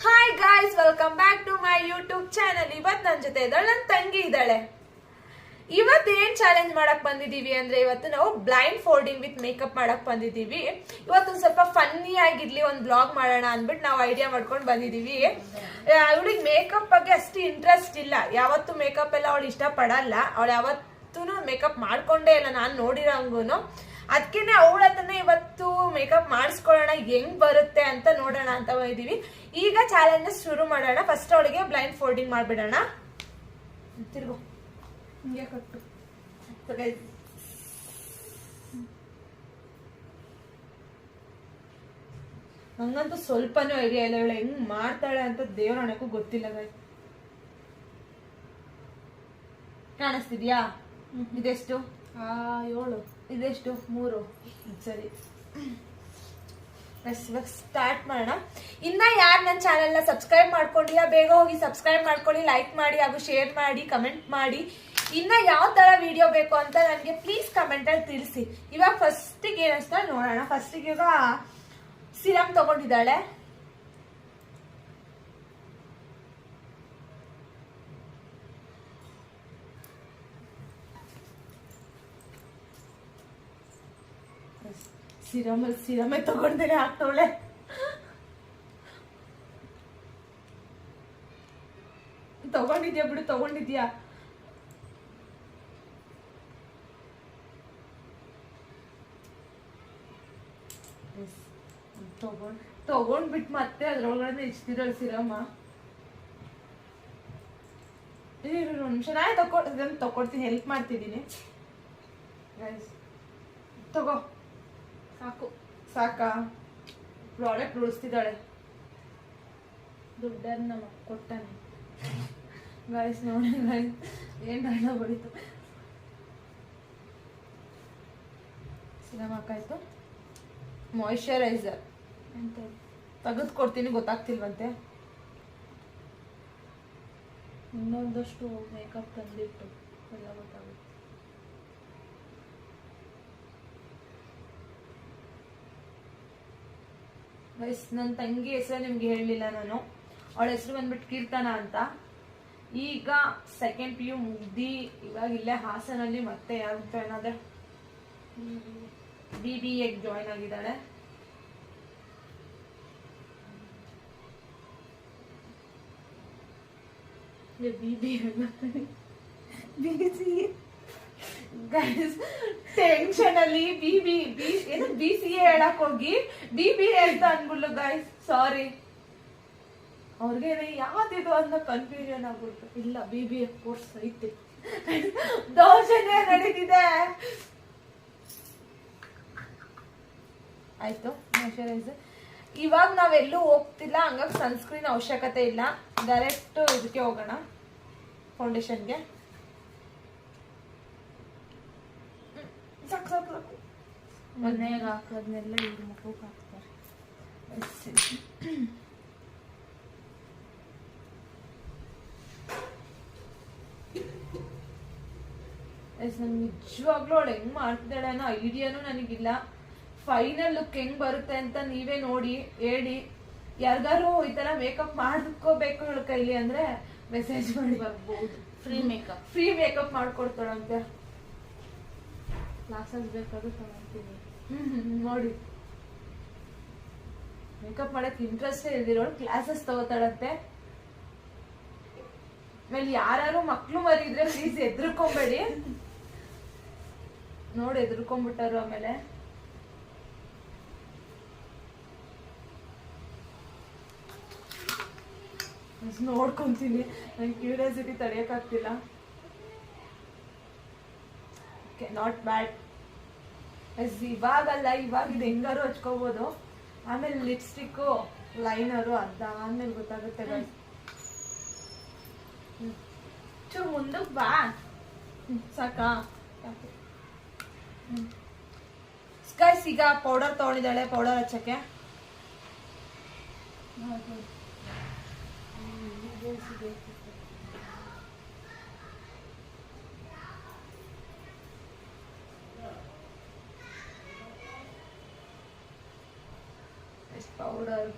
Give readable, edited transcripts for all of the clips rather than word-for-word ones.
Hi guys, welcome back to my YouTube channel. ಇವತ್ತು ನನ್ನ ಜೊತೆ ಇದ್ದಾಳೆ ನನ್ನ ತಂಗಿ ಇದ್ದಾಳೆ. ಇವತ್ತು ಏನ್ ಚಾಲೆಂಜ್ ಮಾಡಕ್ ಬಂದಿದೀವಿ ಅಂದ್ರೆ, ಇವತ್ತು ನಾವು ಬ್ಲೈಂಡ್ ಫೋಲ್ಡಿಂಗ್ ವಿತ್ ಮೇಕಪ್ ಮಾಡಕ್ ಬಂದಿದೀವಿ. ಇವತ್ತೊಂದು ಸ್ವಲ್ಪ ಫನ್ನಿ ಆಗಿರ್ಲಿ, ಒಂದು ಬ್ಲಾಗ್ ಮಾಡೋಣ ಅಂದ್ಬಿಟ್ಟು ನಾವು ಐಡಿಯಾ ಮಾಡ್ಕೊಂಡು ಬಂದಿದೀವಿ. ಅವಳಿಗೆ ಮೇಕಪ್ ಬಗ್ಗೆ ಅಷ್ಟು ಇಂಟ್ರೆಸ್ಟ್ ಇಲ್ಲ, ಯಾವತ್ತು ಮೇಕಪ್ ಎಲ್ಲ ಅವಳು ಇಷ್ಟ ಪಡಲ್ಲ. ಅವಳು ಯಾವತ್ತೂ ಮೇಕಪ್ ಮಾಡ್ಕೊಂಡೇ ಇಲ್ಲ ನಾನು ನೋಡಿರೋಂಗೂನು. ಅದಕ್ಕೇನೆ ಅವಳ ಹತ್ರನೇ ಇವತ್ತು ಮೇಕಪ್ ಮಾಡಿಸ್ಕೊಳ್ಳೋಣ, ಹೆಂಗ್ ಬರುತ್ತೆ ಅಂತ ನೋಡೋಣ ಅಂತ ಬಂದಿದೀವಿ. ಈಗ ಚಾಲೆಂಜಸ್ ಶುರು ಮಾಡೋಣ. ಫಸ್ಟ್ ಅವಳಿಗೆ ಬ್ಲೈಂಡ್ ಫೋಲ್ಡಿಂಗ್ ಮಾಡ್ಬಿಡೋಣ. ತಿರ್ಗು ಹಿಂಗೆ ಕಟ್ಟು. ನಂಗಂತೂ ಸ್ವಲ್ಪನೂ ಐಡಿಯಾ ಇಲ್ಲ ಇವಳು ಹೆಂಗ್ ಮಾಡ್ತಾಳೆ ಅಂತ. ದೇವರಣಕ್ಕೂ ಗೊತ್ತಿಲ್ಲ. ಕಾಣಿಸ್ತಿದ್ಯಾ? ಇದೆಷ್ಟು? 7. ಇದೆಷ್ಟು? 3. ಸರಿ, ಸ್ಟಾರ್ಟ್ ಮಾಡೋಣ. ಇನ್ನ ಯಾರು ನನ್ನ ಚಾನೆಲ್ನ ಸಬ್ಸ್ಕ್ರೈಬ್ ಮಾಡ್ಕೊಂಡಿಲ್ಲ, ಬೇಗ ಹೋಗಿ ಸಬ್ಸ್ಕ್ರೈಬ್ ಮಾಡ್ಕೊಳ್ಳಿ, ಲೈಕ್ ಮಾಡಿ ಹಾಗೂ ಶೇರ್ ಮಾಡಿ, ಕಮೆಂಟ್ ಮಾಡಿ. ಇನ್ನ ಯಾವ ತರ ವಿಡಿಯೋ ಬೇಕು ಅಂತ ನನಗೆ ಪ್ಲೀಸ್ ಕಮೆಂಟ್ ಅಲ್ಲಿ ತಿಳಿಸಿ. ಇವಾಗ ಫಸ್ಟಿಗೆ ಏನಷ್ಟ ನೋಡೋಣ. ಫಸ್ಟಿಗೆ ಈಗ ಸಿರಮ್ ತಗೊಂಡಿದ್ದಾಳೆ. ಸಿರಮೇ ತಗೊಂಡೇನೆ ಹಾಕ್ತವಳೆ. ತಗೊಂಡಿದ್ಯಾ ಬಿಡು, ತಗೊಂಡಿದ್ಯಾ? ತಗೊಂಡ್ಬಿಟ್ಟು ಮತ್ತೆ ಅದ್ರೊಳಗಡೆ ಇಷ್ಟಿರೋ ಸಿರಮ. ಒಂದು ನಿಮಿಷ, ನಾನೇ ತಗೊಡ್ತೀನಿ, ಹೆಲ್ಪ್ ಮಾಡ್ತಿದ್ದೀನಿ. ತಗೋ. ಸಾಕು. ಸಾಕಾ? ಪ್ರಾಡಕ್ಟ್ ಉಳಿಸ್ತಿದ್ದಾಳೆ. ದುಡ್ಡನ್ನ ಕೊಟ್ಟಾನೆ. ಗೈಸ್ ನೋಡಿ, ಗೈಸ್ ಏನ್ ಹಣ ಬಡಿತು. ಸಿರಮ್ ಹಾಕಾಯ್ತು. ಮಾಯಿಶ್ಚರೈಸರ್ ಅಂತ ತೆಗೆದುಕೊಡ್ತೀನಿ, ಗೊತ್ತಾಗ್ತಿಲ್ವಂತೆ. ಇನ್ನೊಂದಷ್ಟು ಮೇಕಪ್ ತಂದಿಟ್ಟು ಎಲ್ಲ ಗೊತ್ತಾಗುತ್ತೆ. ಗೈಸ್, ನನ್ನ ತಂಗಿ ಹೆಸರು ನಿಮ್ಗೆ ಹೇಳಲಿಲ್ಲ ನಾನು. ಅವಳ ಹೆಸರು ಬಂದ್ಬಿಟ್ಟು ಕೀರ್ತನ ಅಂತ. ಈಗ ಸೆಕೆಂಡ್ PU ಮುಗ್ದಿ ಇವಾಗ ಇಲ್ಲೇ ಹಾಸನಲ್ಲಿ ಮತ್ತೆ ಯಾರು ಜಾಯ್ನ್ ಆದ್ರೆ BBA ಜಾಯ್ನ್ ಆಗಿದ್ದಾಳೆ. ಗೈಸ್, ಟೆನ್ಷನ್ ಅಲ್ಲಿ BCA ಹೇಳಕ್ ಹೋಗಿ BBA ಅಂತ ಅನ್ಬಿಡ್ಲು. ಗೈಸ್ ಸಾರಿ, ಅವ್ರಿಗೆ ಯಾವ್ದಿದು ಅಂತ ಕನ್ಫ್ಯೂಷನ್ ಆಗ್ಬಿಡ್ತು. ಇಲ್ಲ, BBA ಕೋರ್ಸ್ ಐತೆ. ದೌರ್ಜನ್ಯ ನಡೀತಿದೆ. ಆಯ್ತು, ಮಾಯಿಶ್ಚರೈಸರ್. ಇವಾಗ ನಾವೆಲ್ಲೂ ಹೋಗ್ತಿಲ್ಲ, ಹಂಗಾಗಿ ಸನ್ಸ್ಕ್ರೀನ್ ಅವಶ್ಯಕತೆ ಇಲ್ಲ. ಡೈರೆಕ್ಟ್ ಇದಕ್ಕೆ ಹೋಗೋಣ, ಫೌಂಡೇಶನ್ಗೆ. ಸಾಕು ಸಾಕು ಸಾಕು. ಮನೆಯಾಗ ಹಾಕೋದ್ನೆಲ್ಲ ಇವ್ರ ಮುಖಕ್ಕೆ ಹಾಕ್ತಾರೆ. ನನ್ ನಿಜವಾಗ್ಲೂ ಅವಳು ಹೆಂಗ್ ಮಾಡ್ತಿದ್ದಾಳೆ ಅನ್ನೋ ಐಡಿಯಾನು ನನಗಿಲ್ಲ. ಫೈನಲ್ ಲುಕ್ ಹೆಂಗ್ ಬರುತ್ತೆ ಅಂತ ನೀವೇ ನೋಡಿ ಹೇಳಿ. ಯಾರಿಗಾರು ಈ ತರ ಮೇಕಪ್ ಮಾಡ್ಕೋಬೇಕು ಅವಳ ಕೈಲಿ ಅಂದ್ರೆ ಮೆಸೇಜ್ ಮಾಡಿ. ಬರ್ಬೋದು. Free makeup ಮಾಡ್ಕೊಡ್ತಾಳಂತೆ. ಕ್ಲಾಸಸ್ ಬೇಕಾದ್ರೂ ತಗೊಂತೀನಿ. ನೋಡಿ, ಮೇಕಪ್ ಮಾಡಕ್ ಇಂಟ್ರೆಸ್ಟ್ ಇಲ್ದಿರೋಳು ಕ್ಲಾಸಸ್ ತಗೋತಾಳಂತೆ. ಆಮೇಲೆ ಯಾರು ಮಕ್ಳು ಮರಿದ್ರೆ ಪ್ಲೀಸ್ ಎದ್ರುಕೊಂಬೇಡಿ. ನೋಡಿ, ಎದ್ರುಕೊಂಡ್ಬಿಟ್ಟಾರು. ಆಮೇಲೆ ನೋಡ್ಕೊಂತೀನಿ, ನಂಗೆ ಕ್ಯೂರಿಯಾಸಿಟಿ ತಡೆಯಕ್ಕಾಗ್ತಿಲ್ಲ. Okay, not bad. ಇವಾಗಲ್ಲ, ಇವಾಗ ಇದು ಹೆಂಗಾರು ಹಚ್ಕೋಬಹುದು. ಆಮೇಲೆ ಲಿಪ್ಸ್ಟಿಕ್ಕು, ಲೈನರು ಅದಾದ್ಮೇಲೆ ಗೊತ್ತಾಗುತ್ತೆ. ಚೂರು ಮುಂದಕ್ಕೆ ಬಾ. ಸಾಕಾ? ಗೈಸ್, ಈಗ ಪೌಡರ್ ತಗೊಂಡಿದ್ದಾಳೆ, ಪೌಡರ್ ಹಚ್ಚಕ್ಕೆ. ಪೌಡರ್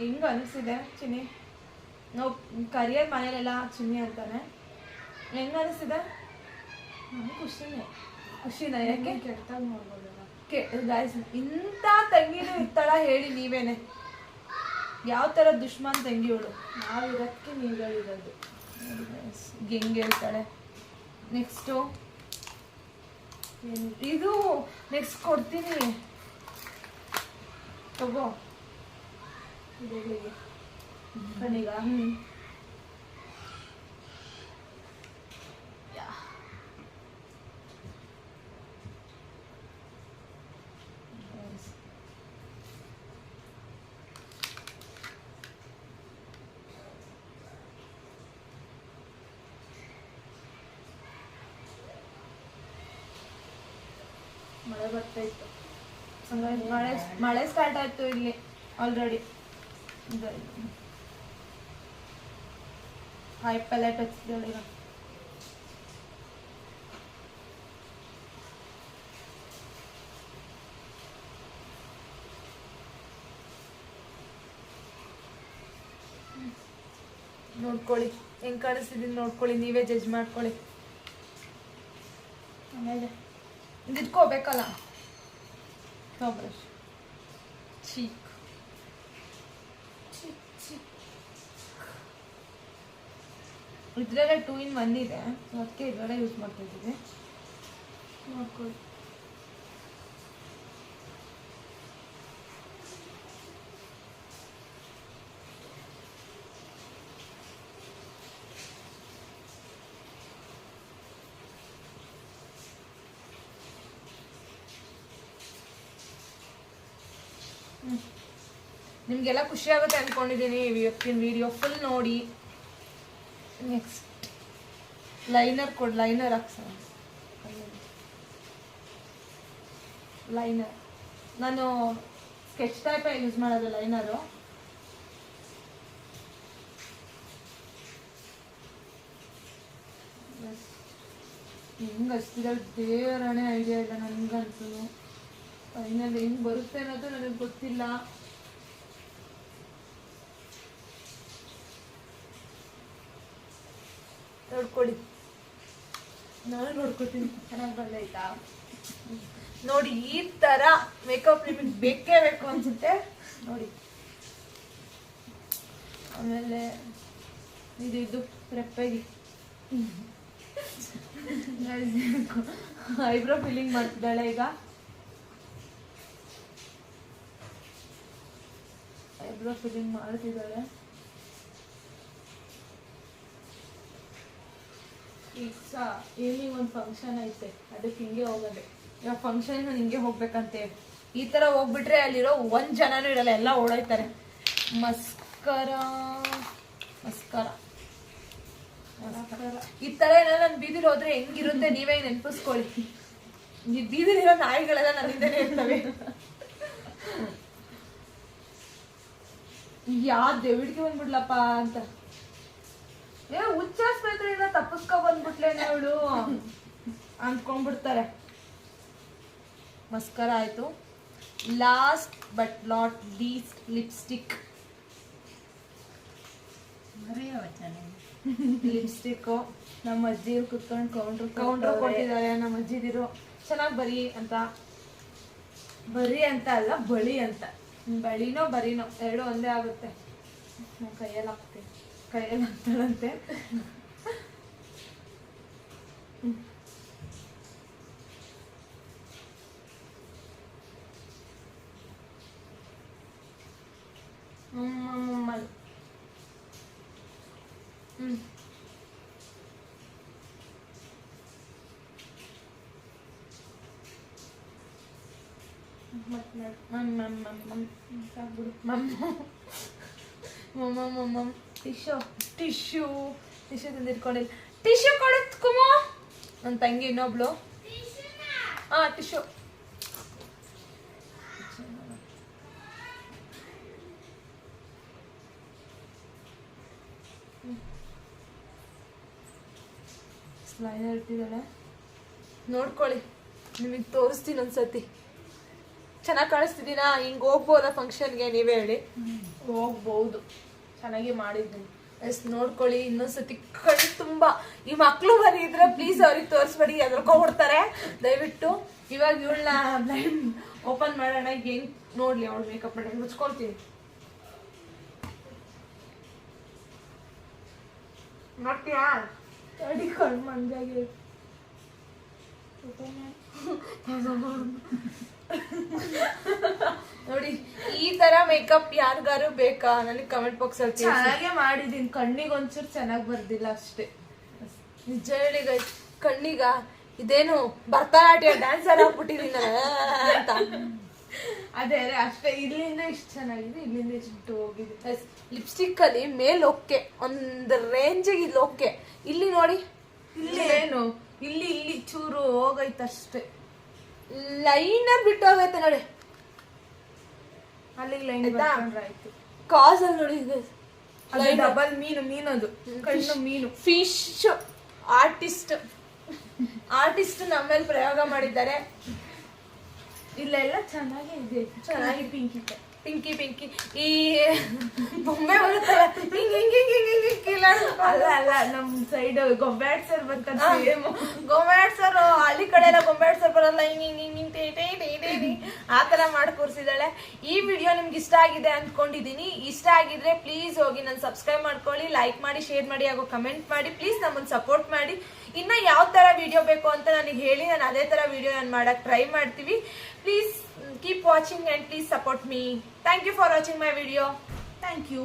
ಹೆಂಗ ಅನಿಸಿದೆ ಚಿನ್ನಿ? ನಾವು ಕರಿಯರ್ ಮನೇಲೆಲ್ಲ ಚಿನ್ನಿ ಅಂತಾನೆ. ಹೆಂಗ ಅನಿಸಿದೆ? ಖುಷಿನ ಯಾಕೆ? ಕೆಟ್ಟಾಗ ನೋಡ್ಬೋದಲ್ಲ ಗಾಯ್ಸ್, ಇಂಥ ತಂಗಿನೂ ಇರ್ತಾಳ ಹೇಳಿ ನೀವೇನೆ. ಯಾವ ಥರ ದುಶ್ಮನ್ ತಂಗಿಯವಳು. ನಾವಿರೋದಕ್ಕೆ ನೀವುಗಳಿರೋದು. ಹೆಂಗೆ ಹೇಳ್ತಾಳೆ. ನೆಕ್ಸ್ಟು ಇದು ನೆಕ್ಸ್ಟ್ ಕೊಡ್ತೀನಿ ತಗೋ. ಕಣಿಗ ಮಳೆ ಬರ್ತಾ ಇತ್ತು. ಮಳೆ ಸ್ಟಾರ್ಟ್ ಆಯ್ತು ಇಲ್ಲಿ ಆಲ್ರೆಡಿ. ಹೈಪ್ ಎಲ್ಲ ಟಚ್ಗಳು ಈಗ. ನೋಡ್ಕೊಳ್ಳಿ ಹೆಂಗ್ ಕಾಣಿಸ್ತಿದ್ದೀನಿ, ನೋಡ್ಕೊಳ್ಳಿ, ನೀವೇ ಜಡ್ಜ್ ಮಾಡ್ಕೊಳ್ಳಿ. ಆಮೇಲೆ ಇದ್ಕೋಬೇಕಲ್ಲ ಬ್ರಷ್. ಚೀಕ್ ಇದ್ರಲ್ಲೇ 2 in 1 ಇದೆ, ಅದಕ್ಕೆ ಇದರಲ್ಲೇ ಯೂಸ್ ಮಾಡ್ತಾ ಇದ್ದೀವಿ. ನೋಡ್ಕೊಳ್ಳಿ. ನಿಮಗೆಲ್ಲ ಖುಷಿ ಆಗುತ್ತೆ ಅಂದ್ಕೊಂಡಿದ್ದೀನಿ. ಇವತ್ತಿನ ವಿಡಿಯೋ ಫುಲ್ ನೋಡಿ. ನೆಕ್ಸ್ಟ್ ಲೈನರ್ ಹಾಕ್ಸೋಣ. ಲೈನರ್ ನಾನು ಸ್ಕೆಚ್ ಟೈಪೇ ಯೂಸ್ ಮಾಡೋದು ಲೈನರು. ಹೆಂಗೆ ಹಚ್ತಿದ್ದಾಳೆ ದೇವರನೇ ಐಡಿಯಾ ಇಲ್ಲ ನನಗಂತೂ. ಫೈನಲ್ ಹೆಂಗೆ ಬರುತ್ತೆ ಅನ್ನೋದು ನನಗೆ ಗೊತ್ತಿಲ್ಲ. ನೋಡ್ಕೊಳ್ಳಿ, ನಾನು ನೋಡ್ಕೊತೀನಿ. ಚೆನ್ನಾಗಿ ಬಂದೈತಾ ನೋಡಿ. ಈ ಥರ ಮೇಕಪ್ ನಿಮಗೆ ಬೇಕೇ ಬೇಕು ಅನ್ಸುತ್ತೆ ನೋಡಿ. ಆಮೇಲೆ ಇದು ರೆಪ್ಪೆಗೆ ಐಬ್ರೋ ಫಿಲ್ಲಿಂಗ್ ಮಾಡ್ತಿದ್ದಾಳೆ ಈಗ. ಐಬ್ರೋ ಫಿಲ್ಲಿಂಗ್ ಮಾಡ್ತಿದ್ದಾಳೆ. ಈಗ ಈವ್ನಿಂಗ್ ಒಂದು ಫಂಕ್ಷನ್ ಐತೆ, ಅದಕ್ಕೆ ಹಿಂಗೆ ಹೋಗೋದೆ. ಇವಾಗ ಫಂಕ್ಷನ್ ಹಿಂಗೆ ಹೋಗ್ಬೇಕಂತೇಳಿ ಈ ಥರ ಹೋಗ್ಬಿಟ್ರೆ ಅಲ್ಲಿರೋ 1 ಜನನೂ ಇರಲ್ಲ, ಎಲ್ಲ ಓಡಾಯ್ತಾರೆ. ಮಸ್ಕರ ಈ ಥರ ಏನೋ ನನ್ನ ಬೀದಿಲಿ ಹೋದ್ರೆ ಹೆಂಗಿರುತ್ತೆ ನೀವೇ ನೆನಪಿಸ್ಕೊಳ್ಳಿ. ಈ ಬೀದಿಲಿರೋ ನಾಯಿಗಳೆಲ್ಲ ನನ್ನಿಂದನೇ ಇರ್ತವೆ. ದೇವಿಡಿಗೆ ಬಂದ್ಬಿಡ್ಲಪ್ಪ ಅಂತ ಹುಚ್ಚಾಸ್ಪತ್ರೆಯಿಂದ ತಪ್ಪಿಸ್ಕೊ ಬಂದ್ಬಿಟ್ಲೇನೆ ಅವಳು ಅಂದ್ಕೊಂಡ್ಬಿಡ್ತಾರೆ. ಮಸ್ಕರ ಆಯ್ತು. Last but not least lipstick. Lipstick ನಮ್ಮ ಅಜ್ಜಿ ಕುತ್ಕೊಂಡು ಕೌಂಟ್ರ್ ಕೊಟ್ಟಿದ್ದಾರೆ. ನಮ್ಮ ಅಜ್ಜಿದಿರು ಚೆನ್ನಾಗಿ ಬರಿ ಅಂತ ಅಲ್ಲ, ಬಳಿ ಅಂತ. ಬಳಿನೋ ಬರೀನೋ ಎರಡು ಒಂದೇ ಆಗುತ್ತೆ. ನಾವು ಕೈಯಲ್ಲಿ ಹಾಕ್ತಾಳಂತೆ. ಟಿಶ್ಯೂ ತಂದಿಟ್ಕೊಂಡಿಲ್ಲ. ಟಿಶ್ಯೂ ಕೊಡುತ್ಕುಮೋ ನನ್ನ ತಂಗಿ ಇನ್ನೊಬ್ಳು. Tissue liner ಇಟ್ಟಿದ್ದಾಳೆ. ನೋಡ್ಕೊಳ್ಳಿ, ನಿಮಗೆ ತೋರಿಸ್ತೀನಿ ಒಂದ್ಸತಿ. ಚೆನ್ನಾಗಿ ಕಾಣಿಸ್ತಿದ್ದೀನಾ? ಹಿಂಗೆ ಹೋಗ್ಬೋದಾ ಫಂಕ್ಷನ್ಗೆ ನೀವೇ ಹೇಳಿ. ಹೋಗ್ಬಹುದು. ಚೆನ್ನಾಗಿ ಮಾಡಿದ್ದೀನಿ. ಎಷ್ಟ್ ನೋಡ್ಕೊಳ್ಳಿ ಇನ್ನೊಂದ್ಸತಿ ಕಣ್ ತುಂಬಾ ಈ ಮಕ್ಳು ಬರೀ ಇದ್ರೆ ಪ್ಲೀಸ್ ಅವ್ರಿಗೆ ತೋರಿಸ್ಬೇಡಿ ಎದ್ರಕೊಂಡ್ಬಿಡ್ತಾರೆ ದಯವಿಟ್ಟು. ಇವಾಗ ಇವಳನ್ನ ಬ್ಲೈಂಡ್ ಓಪನ್ ಮಾಡೋಣ. ಹೆಂಗ್ ನೋಡ್ಲಿ ಅವ್ಳು ಮೇಕಪ್ ಮಾಡಿ ಮುಚ್ಕೊಳ್ತೀನಿ. ನೋಡ್ತೀಯಾ ತಡಿ ಕಣ್ ಮಂಜಾಗಿ ನೋಡಿ ಈ ತರ ಮೇಕಪ್ ಯಾರಿಗಾರು ಬೇಕಾ ನನಗೆ ಕಮೆಂಟ್ ಬಾಕ್ಸ್ ಅಲ್ಲಿ ಚೆನ್ನಾಗೆ ಮಾಡಿದೀನಿ. ಕಣ್ಣಿಗೆ ಒಂಚೂರು ಚೆನ್ನಾಗಿ ಬರ್ದಿಲ್ಲ ಅಷ್ಟೇ. ನಿಜ ಹೇಳಿ guys, ಕಣ್ಣಿಗ ಇದೇನು ಭರತನಾಟ್ಯ ಡ್ಯಾನ್ಸರ್ ಆಗ್ಬಿಟ್ಟಿದೀನಿ ಅಂತ. ಅದೇ ಅಷ್ಟೇ. ಇಲ್ಲಿಂದ ಇಷ್ಟು ಚೆನ್ನಾಗಿದೆ, ಇಲ್ಲಿಂದ ಇಷ್ಟು ಹೋಗಿದೆ. ಲಿಪ್ಸ್ಟಿಕ್ ಅಲ್ಲಿ ಮೇಲ್ ಓಕೆ, ಒಂದ್ ರೇಂಜಿಗೆ ಇಲ್ಲಿ ಓಕೆ. ಇಲ್ಲಿ ನೋಡಿ ಇಲ್ಲಿ ಏನು ಇಲ್ಲಿ ಇಲ್ಲಿ ಚೂರು ಹೋಗೈತೆ ಅಷ್ಟೇ. ಲೈನರ್ ಬಿಟ್ಟು ಹೋಗೈತೆ ನೋಡಿ. ಅಲ್ಲಿಗೆ ಲೈನ್ ಆಯ್ತಾ? ಆಯ್ತು. ಕಾಸ್ ಅಲ್ಲಿ ನೋಡಿ ಅದು ಡಬಲ್ ಮೀನದು ಕಣ್ಣು ಮೀನು. ಫಿಶ್ ಆರ್ಟಿಸ್ಟ್ ನಮ್ಮೇಲೆ ಪ್ರಯೋಗ ಮಾಡಿದ್ದಾರೆ. ಇಲ್ಲೆಲ್ಲ ಚೆನ್ನಾಗಿ ಇದೆ. ಚೆನ್ನಾಗಿ ಪಿಂಕಿ ಪಿಂಕಿ ಈ ಬೊಂಬೆ ಬರುತ್ತಲ್ಲ ಹಿಂಗ್ ಹಿಂಗ್ ಹಿಂಗ್ ಹಿಂಗ್ ಹಿಂಗ್ ಹಿಂಗ್ ಕೀಲಾಡ್ಸ್ಕೊಂಡು. ಅಲ್ಲ ನಮ್ ಸೈಡ್ ಗೊಂಬ್ಯಾಟ್ ಸರ್ ಬರ್ತಾರೆ. ಗೊಂಬ್ಯಾಟ್ ಸರ್ ಹಳ್ಳಿ ಕಡೆ ಎಲ್ಲ ಗೊಂಬ್ಯಾಟ್ ಸರ್ ಬರಲ್ಲ, ಹಿಂಗ್ ಹಿಂಗ್ ಹಿಂಗ್ ಹಿಂಗ್ tea tea tea tea tea ಆ ತರ ಮಾಡಿ ಕೂರ್ಸಿದಾಳೆ. ಈ ವಿಡಿಯೋ ನಿಮ್ಗೆ ಇಷ್ಟ ಆಗಿದೆ ಅನ್ಕೊಂಡಿದೀನಿ. ಇಷ್ಟ ಆಗಿದ್ರೆ ಪ್ಲೀಸ್ ಹೋಗಿ ನನ್ನ ಸಬ್ಸ್ಕ್ರೈಬ್ ಮಾಡ್ಕೊಳ್ಳಿ, ಲೈಕ್ ಮಾಡಿ, ಶೇರ್ ಮಾಡಿ, ಹಾಗೂ ಕಮೆಂಟ್ ಮಾಡಿ. ಪ್ಲೀಸ್ ನಮ್ಮನ್ನ ಸಪೋರ್ಟ್ ಮಾಡಿ. ಇನ್ನ ಯಾವ ತರ ವಿಡಿಯೋ ಬೇಕು ಅಂತ ನನಗೆ ಹೇಳಿ, ನಾನು ಅದೇ ತರ ವಿಡಿಯೋ ನಾನು ಮಾಡಕ್ ಟ್ರೈ ಮಾಡ್ತೀವಿ. Please keep watching and please support me. Thank you for watching my video. Thank you.